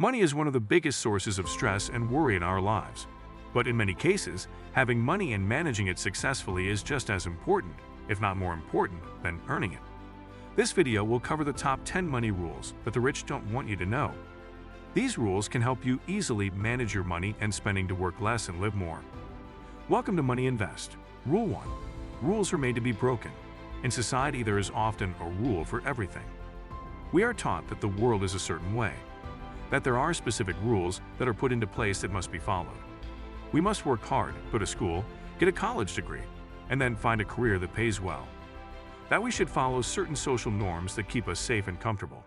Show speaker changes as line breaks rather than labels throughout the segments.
Money is one of the biggest sources of stress and worry in our lives. But in many cases, having money and managing it successfully is just as important, if not more important, than earning it. This video will cover the top 10 money rules that the rich don't want you to know. These rules can help you easily manage your money and spending to work less and live more. Welcome to Money Invest. Rule 1. Rules are made to be broken. In society, there is often a rule for everything. We are taught that the world is a certain way, that there are specific rules that are put into place that must be followed. We must work hard, go to school, get a college degree, and then find a career that pays well. That we should follow certain social norms that keep us safe and comfortable.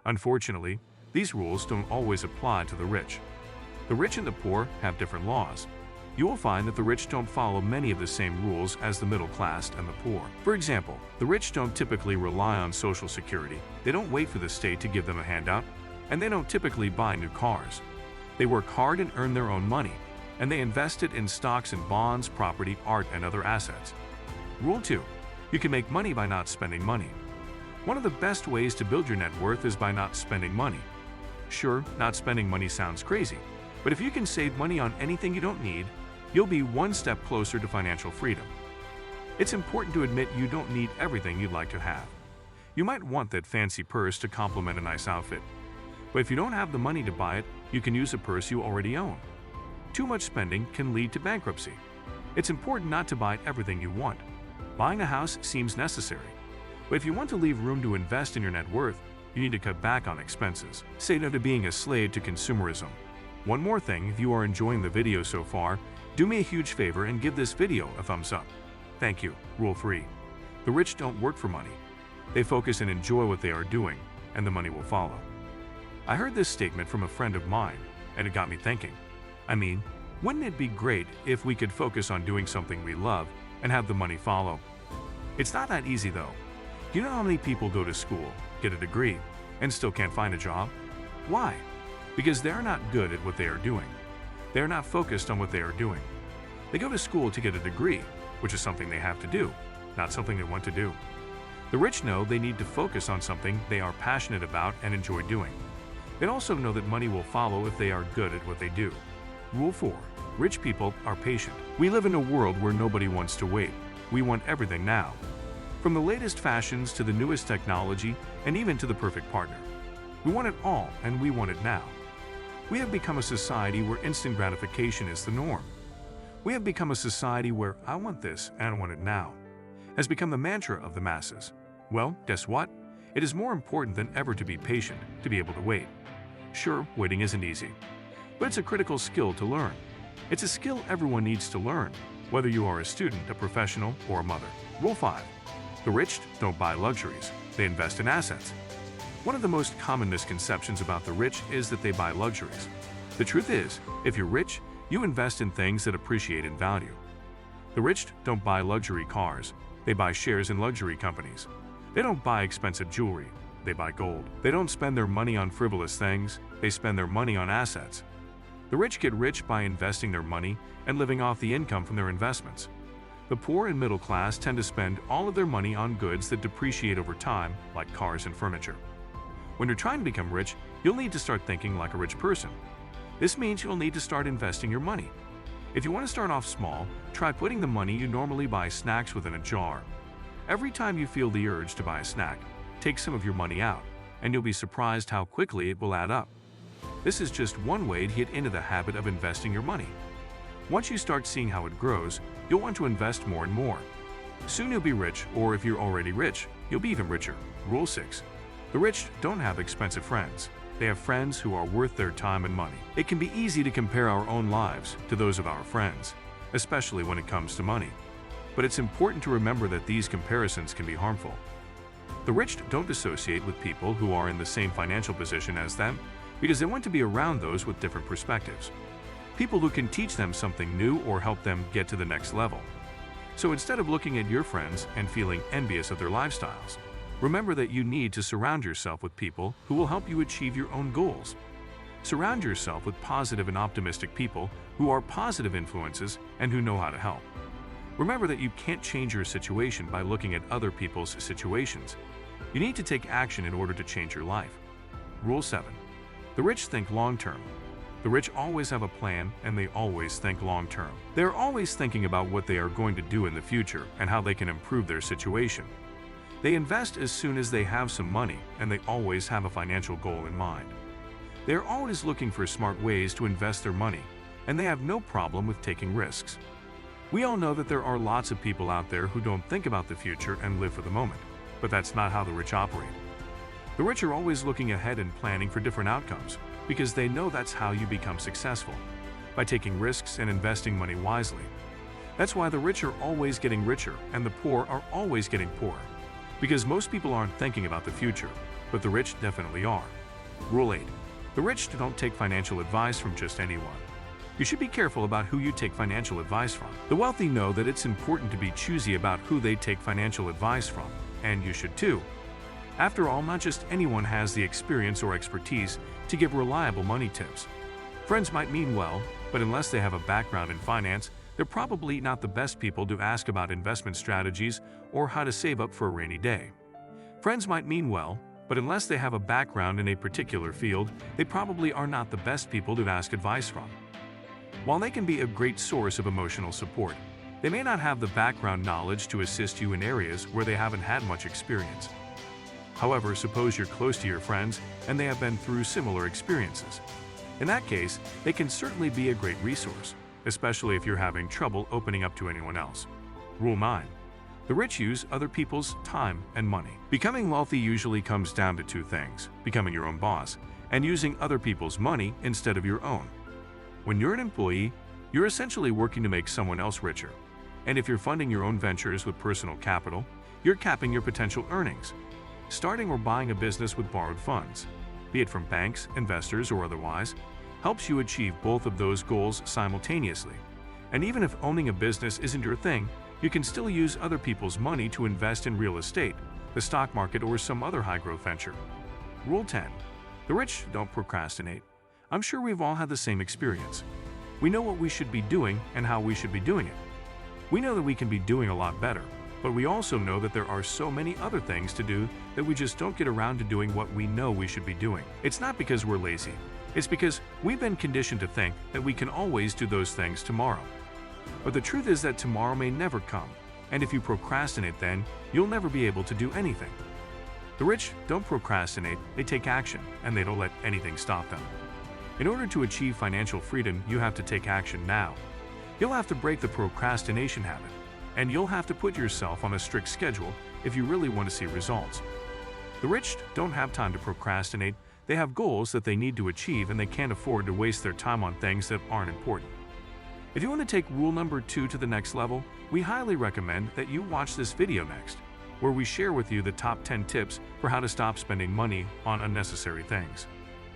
Unfortunately, these rules don't always apply to the rich. The rich and the poor have different laws. You will find that the rich don't follow many of the same rules as the middle class and the poor. For example, the rich don't typically rely on Social Security, they don't wait for the state to give them a handout, and they don't typically buy new cars. They work hard and earn their own money, and they invest it in stocks and bonds, property, art, and other assets. Rule 2. You can make money by not spending money. One of the best ways to build your net worth is by not spending money. Sure, not spending money sounds crazy, but if you can save money on anything you don't need, you'll be one step closer to financial freedom. It's important to admit you don't need everything you'd like to have. You might want that fancy purse to complement a nice outfit, but if you don't have the money to buy it, you can use a purse you already own. Too much spending can lead to bankruptcy. It's important not to buy everything you want. Buying a house seems necessary, but if you want to leave room to invest in your net worth, you need to cut back on expenses. Say no to being a slave to consumerism. One more thing, if you are enjoying the video so far, do me a huge favor and give this video a thumbs up. Thank you. Rule 3. The rich don't work for money. They focus and enjoy what they are doing, and the money will follow. I heard this statement from a friend of mine, and it got me thinking. I mean, wouldn't it be great if we could focus on doing something we love and have the money follow? It's not that easy though. Do you know how many people go to school, get a degree, and still can't find a job? Why? Because they're not good at what they are doing. They are not focused on what they are doing. They go to school to get a degree, which is something they have to do, not something they want to do. The rich know they need to focus on something they are passionate about and enjoy doing. They also know that money will follow if they are good at what they do. Rule 4. Rich people are patient. We live in a world where nobody wants to wait. We want everything now. From the latest fashions to the newest technology and even to the perfect partner. We want it all and we want it now. We have become a society where instant gratification is the norm. We have become a society where I want this and I want it now has become the mantra of the masses. Well, guess what? It is more important than ever to be patient, to be able to wait. Sure, waiting isn't easy, but it's a critical skill to learn. It's a skill everyone needs to learn, whether you are a student, a professional, or a mother. Rule 5. The rich don't buy luxuries, they invest in assets. One of the most common misconceptions about the rich is that they buy luxuries. The truth is, if you're rich, you invest in things that appreciate in value. The rich don't buy luxury cars, they buy shares in luxury companies. They don't buy expensive jewelry, they buy gold. They don't spend their money on frivolous things, they spend their money on assets. The rich get rich by investing their money and living off the income from their investments. The poor and middle class tend to spend all of their money on goods that depreciate over time, like cars and furniture. When you're trying to become rich, you'll need to start thinking like a rich person. This means you'll need to start investing your money. If you want to start off small, try putting the money you normally buy snacks with in a jar. Every time you feel the urge to buy a snack, take some of your money out, and you'll be surprised how quickly it will add up. This is just one way to get into the habit of investing your money. Once you start seeing how it grows, you'll want to invest more and more. Soon you'll be rich, or if you're already rich, you'll be even richer. Rule 6. The rich don't have expensive friends. They have friends who are worth their time and money. It can be easy to compare our own lives to those of our friends, especially when it comes to money. But it's important to remember that these comparisons can be harmful. The rich don't associate with people who are in the same financial position as them because they want to be around those with different perspectives. People who can teach them something new or help them get to the next level. So instead of looking at your friends and feeling envious of their lifestyles, remember that you need to surround yourself with people who will help you achieve your own goals. Surround yourself with positive and optimistic people who are positive influences and who know how to help. Remember that you can't change your situation by looking at other people's situations. You need to take action in order to change your life. Rule 7. The rich think long-term. The rich always have a plan, and they always think long-term. They're always thinking about what they are going to do in the future and how they can improve their situation. They invest as soon as they have some money, and they always have a financial goal in mind. They're always looking for smart ways to invest their money, and they have no problem with taking risks. We all know that there are lots of people out there who don't think about the future and live for the moment, but that's not how the rich operate. The rich are always looking ahead and planning for different outcomes, because they know that's how you become successful, by taking risks and investing money wisely. That's why the rich are always getting richer and the poor are always getting poorer, because most people aren't thinking about the future, but the rich definitely are. Rule 8. The rich don't take financial advice from just anyone. You should be careful about who you take financial advice from. The wealthy know that it's important to be choosy about who they take financial advice from, and you should too. After all, not just anyone has the experience or expertise to give reliable money tips. Friends might mean well, but unless they have a background in finance, they're probably not the best people to ask about investment strategies or how to save up for a rainy day. Friends might mean well, but unless they have a background in a particular field, they probably are not the best people to ask advice from. While they can be a great source of emotional support, they may not have the background knowledge to assist you in areas where they haven't had much experience. However, suppose you're close to your friends and they have been through similar experiences. In that case, they can certainly be a great resource, especially if you're having trouble opening up to anyone else. Rule 9. The rich use other people's time and money. Becoming wealthy usually comes down to two things: becoming your own boss and using other people's money instead of your own. When you're an employee, you're essentially working to make someone else richer. And if you're funding your own ventures with personal capital, you're capping your potential earnings. Starting or buying a business with borrowed funds, be it from banks, investors, or otherwise, helps you achieve both of those goals simultaneously. And even if owning a business isn't your thing, you can still use other people's money to invest in real estate, the stock market, or some other high-growth venture. Rule 10. The rich don't procrastinate. I'm sure we've all had the same experience. We know what we should be doing and how we should be doing it. We know that we can be doing a lot better, but we also know that there are so many other things to do that we just don't get around to doing what we know we should be doing. It's not because we're lazy. It's because we've been conditioned to think that we can always do those things tomorrow. But the truth is that tomorrow may never come, and if you procrastinate, then you'll never be able to do anything. The rich don't procrastinate, they take action, and they don't let anything stop them. In order to achieve financial freedom, you have to take action now. You'll have to break the procrastination habit, and you'll have to put yourself on a strict schedule if you really want to see results. The rich don't have time to procrastinate. They have goals that they need to achieve, and they can't afford to waste their time on things that aren't important. If you want to take rule number 2 to the next level, we highly recommend that you watch this video next, where we share with you the top 10 tips for how to stop spending money on unnecessary things.